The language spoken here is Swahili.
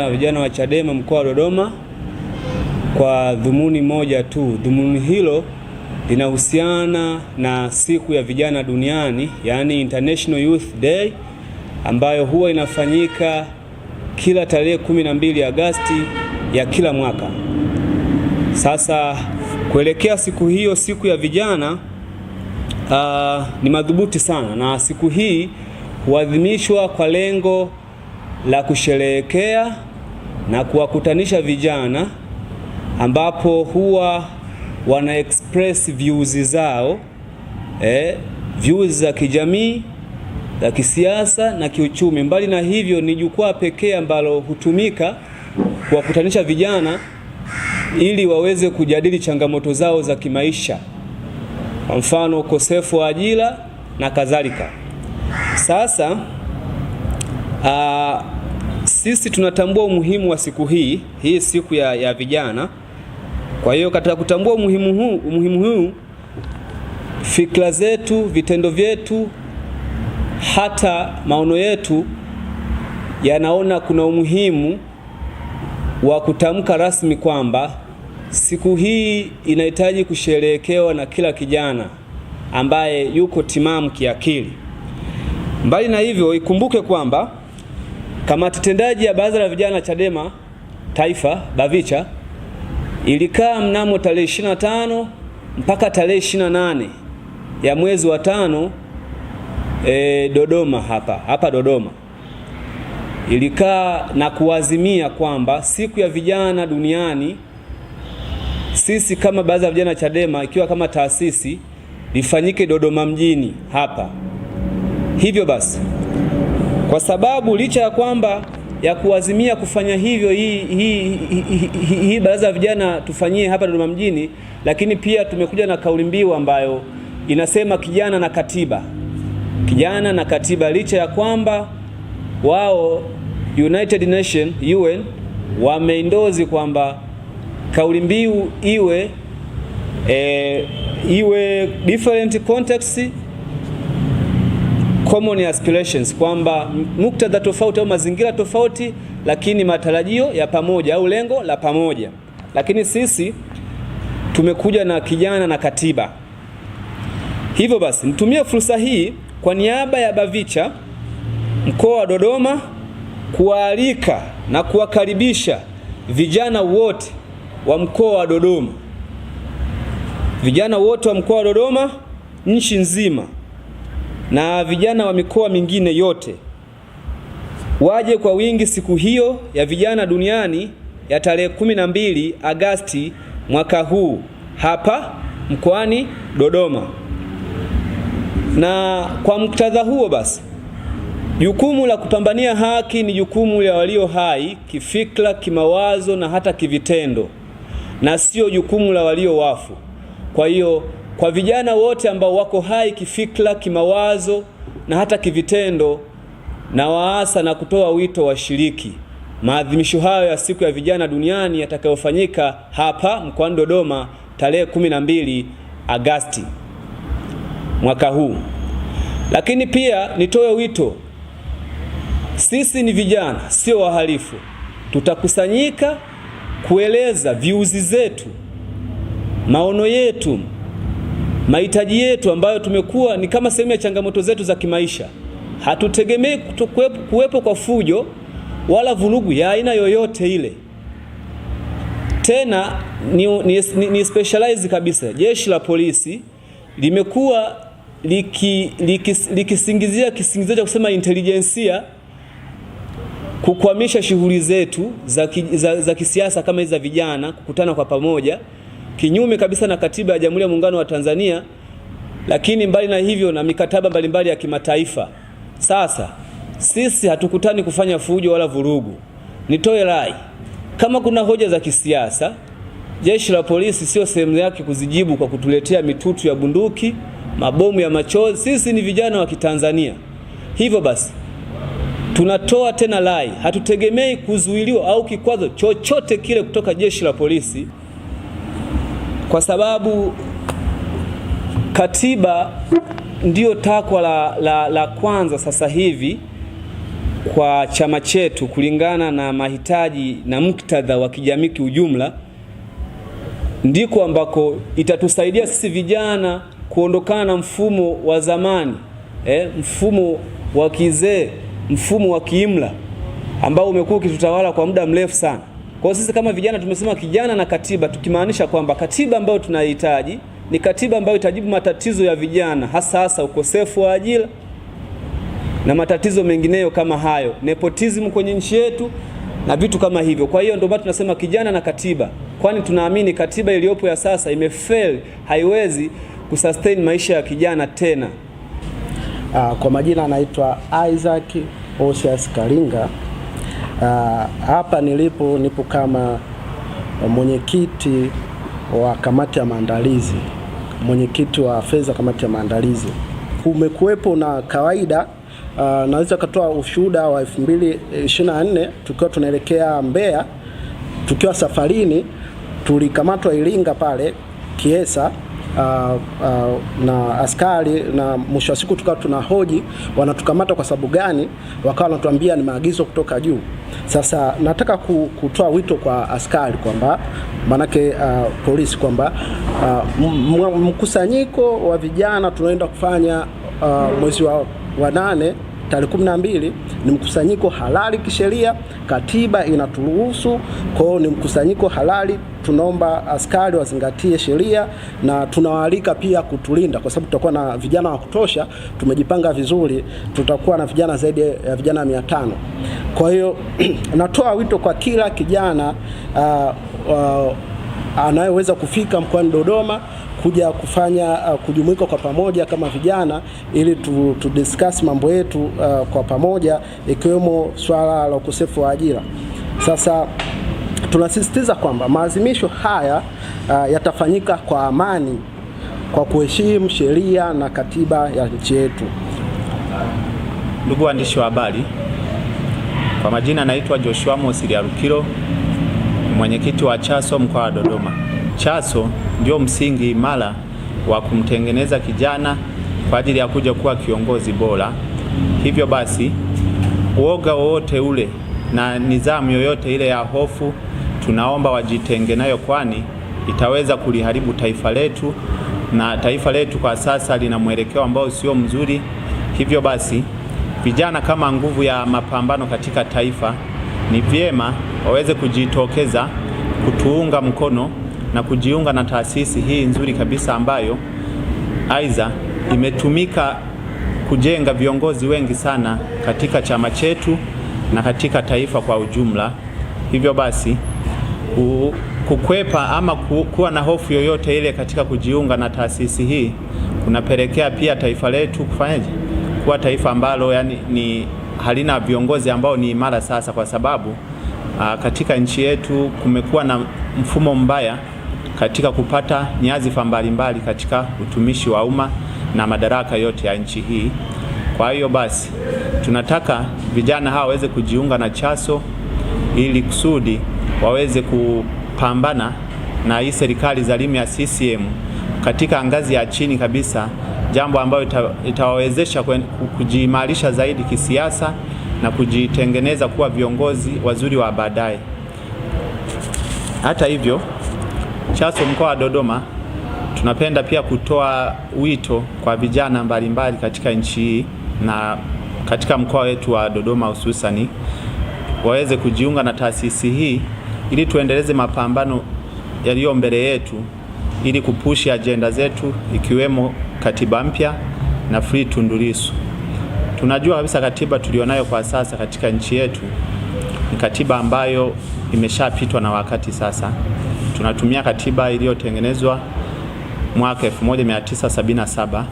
Vijana wa Chadema mkoa wa Dodoma kwa dhumuni moja tu. Dhumuni hilo linahusiana na siku ya vijana duniani, yani International Youth Day, ambayo huwa inafanyika kila tarehe 12 Agosti ya kila mwaka. Sasa kuelekea siku hiyo, siku ya vijana, ni madhubuti sana, na siku hii huadhimishwa kwa lengo la kusherehekea na kuwakutanisha vijana, ambapo huwa wana express views zao, views za kijamii, za kisiasa na kiuchumi. Mbali na hivyo, ni jukwaa pekee ambalo hutumika kuwakutanisha vijana ili waweze kujadili changamoto zao za kimaisha, kwa mfano ukosefu wa ajira na kadhalika. Sasa sisi tunatambua umuhimu wa siku hii siku ya vijana. Kwa hiyo katika kutambua umuhimu huu, fikra zetu, vitendo vyetu, hata maono yetu yanaona kuna umuhimu wa kutamka rasmi kwamba siku hii inahitaji kusherehekewa na kila kijana ambaye yuko timamu kiakili. Mbali na hivyo, ikumbuke kwamba kamati tendaji ya Baraza la Vijana Chadema Taifa, BAVICHA, ilikaa mnamo tarehe 25 mpaka tarehe 28 ya mwezi wa 5 Dodoma, hapa Dodoma. Ilikaa na kuazimia kwamba siku ya vijana duniani, sisi kama Baraza la Vijana Chadema, ikiwa kama taasisi, lifanyike Dodoma mjini hapa. Hivyo basi, kwa sababu licha ya kwamba ya kuazimia kufanya hivyo, hii Baraza la Vijana tufanyie hapa Dodoma mjini, lakini pia tumekuja na kauli mbiu ambayo inasema kijana na katiba. Kijana na katiba, licha ya kwamba wao United Nation, UN, wameendozi kwamba kauli mbiu iwe different context, common aspirations, kwamba muktadha tofauti au mazingira tofauti, lakini matarajio ya pamoja au lengo la pamoja. Lakini sisi tumekuja na kijana na katiba. Hivyo basi, nitumie fursa hii kwa niaba ya BAVICHA mkoa wa Dodoma kuwaalika na kuwakaribisha vijana wote wa mkoa wa Dodoma, vijana wote wa mkoa wa Dodoma nchi nzima, na vijana wa mikoa mingine yote waje kwa wingi siku hiyo ya vijana duniani ya tarehe 12 Agosti mwaka huu hapa mkoani Dodoma. Na kwa muktadha huo basi, jukumu la kupambania haki ni jukumu la walio hai kifikra, kimawazo na hata kivitendo, na sio jukumu la walio wafu. Kwa hiyo kwa vijana wote ambao wako hai kifikra, kimawazo na hata kivitendo, na waasa na kutoa wito washiriki maadhimisho hayo ya siku ya vijana duniani yatakayofanyika hapa mkoani Dodoma tarehe 12 Agosti mwaka huu. Lakini pia nitoe wito, sisi ni vijana, sio wahalifu. Tutakusanyika kueleza views zetu, maono yetu, mahitaji yetu ambayo tumekuwa ni kama sehemu ya changamoto zetu za kimaisha. Hatutegemei kuwepo kwa fujo wala vurugu ya aina yoyote ile. Tena ni specialize kabisa. Jeshi la polisi limekuwa likisingizia kisingizio cha kusema intelijensia kukwamisha shughuli zetu za kisiasa kama hizi za vijana kukutana kwa pamoja, kinyume kabisa na katiba ya Jamhuri ya Muungano wa Tanzania, lakini mbali na hivyo na mikataba mbalimbali ya kimataifa. Sasa sisi hatukutani kufanya fujo wala vurugu. Nitoe rai, kama kuna hoja za kisiasa, jeshi la polisi sio sehemu yake kuzijibu kwa kutuletea mitutu ya bunduki, mabomu ya machozi. Sisi ni vijana wa Kitanzania. Hivyo basi, tunatoa tena rai, hatutegemei kuzuiliwa au kikwazo chochote kile kutoka jeshi la polisi, kwa sababu katiba ndio takwa la kwanza sasa hivi kwa chama chetu kulingana na mahitaji na muktadha wa kijamii kiujumla, ndiko ambako itatusaidia sisi vijana kuondokana na mfumo wa zamani, mfumo wa kizee, mfumo wa kiimla ambao umekuwa ukitutawala kwa muda mrefu sana. Kwa hiyo sisi kama vijana tumesema kijana na katiba, tukimaanisha kwamba katiba ambayo tunahitaji ni katiba ambayo itajibu matatizo ya vijana, hasa ukosefu wa ajira na matatizo mengineyo kama hayo, nepotism kwenye nchi yetu na vitu kama hivyo. Kwa hiyo ndio maana tunasema kijana na katiba, kwani tunaamini katiba iliyopo ya sasa imefail, haiwezi kusustain maisha ya kijana tena. Kwa majina anaitwa Isaac Osias Kalinga. Hapa nipo kama mwenyekiti wa kamati ya maandalizi, mwenyekiti wa fedha kamati ya maandalizi. Kumekuwepo na kawaida, naweza kutoa ushuhuda wa 2024 tukiwa tunaelekea Mbeya, tukiwa safarini tulikamatwa Iringa pale Kiesa na askari, na mwisho wa siku tukawa tunahoji wanatukamata kwa sababu gani, wakawa wanatuambia ni maagizo kutoka juu. Sasa nataka kutoa wito kwa askari kwamba manake polisi kwamba mkusanyiko wa vijana tunaenda kufanya mwezi wa 8 tarehe 12 ni mkusanyiko halali kisheria, katiba inaturuhusu. Kwa hiyo ni mkusanyiko halali, tunaomba askari wazingatie sheria na tunawaalika pia kutulinda, kwa sababu tutakuwa na vijana wa kutosha, tumejipanga vizuri, tutakuwa na vijana zaidi ya vijana 500. Kwa hiyo natoa wito kwa kila kijana anayeweza kufika mkoani Dodoma kuja kufanya kujumuika kwa pamoja kama vijana, ili tu discuss mambo yetu kwa pamoja, ikiwemo swala la ukosefu wa ajira. Sasa tunasisitiza kwamba maadhimisho haya yatafanyika kwa amani, kwa kuheshimu sheria na katiba ya nchi yetu. Ndugu waandishi wa habari, kwa majina naitwa Joshua Mosiriarukiro, mwenyekiti wa CHASO mkoa wa Dodoma. CHASO ndio msingi imara wa kumtengeneza kijana kwa ajili ya kuja kuwa kiongozi bora. Hivyo basi, uoga wowote ule na nidhamu yoyote ile ya hofu tunaomba wajitenge nayo, kwani itaweza kuliharibu taifa letu, na taifa letu kwa sasa lina mwelekeo ambao sio mzuri. Hivyo basi, vijana kama nguvu ya mapambano katika taifa, ni vyema waweze kujitokeza kutuunga mkono na kujiunga na taasisi hii nzuri kabisa ambayo aidha imetumika kujenga viongozi wengi sana katika chama chetu na katika taifa kwa ujumla. Hivyo basi, kukwepa ama kuwa na hofu yoyote ile katika kujiunga na taasisi hii kunapelekea pia taifa letu kufanyaje, kuwa taifa ambalo ni halina viongozi ambao ni imara sasa, kwa sababu katika nchi yetu kumekuwa na mfumo mbaya katika kupata nyadhifa mbalimbali katika utumishi wa umma na madaraka yote ya nchi hii. Kwa hiyo basi, tunataka vijana hawa waweze kujiunga na CHASO ili kusudi waweze kupambana na hii serikali dhalimu ya CCM katika ngazi ya chini kabisa, jambo ambalo itawawezesha kujiimarisha zaidi kisiasa na kujitengeneza kuwa viongozi wazuri wa baadaye. Hata hivyo, CHASO mkoa wa Dodoma tunapenda pia kutoa wito kwa vijana mbalimbali katika nchi hii na katika mkoa wetu wa Dodoma hususani, waweze kujiunga na taasisi hii ili tuendeleze mapambano yaliyo mbele yetu, ili kupushi ajenda zetu ikiwemo katiba mpya na free Tundu Lissu. Tunajua kabisa katiba tulionayo kwa sasa katika nchi yetu ni katiba ambayo imeshapitwa na wakati. Sasa tunatumia katiba iliyotengenezwa mwaka 1977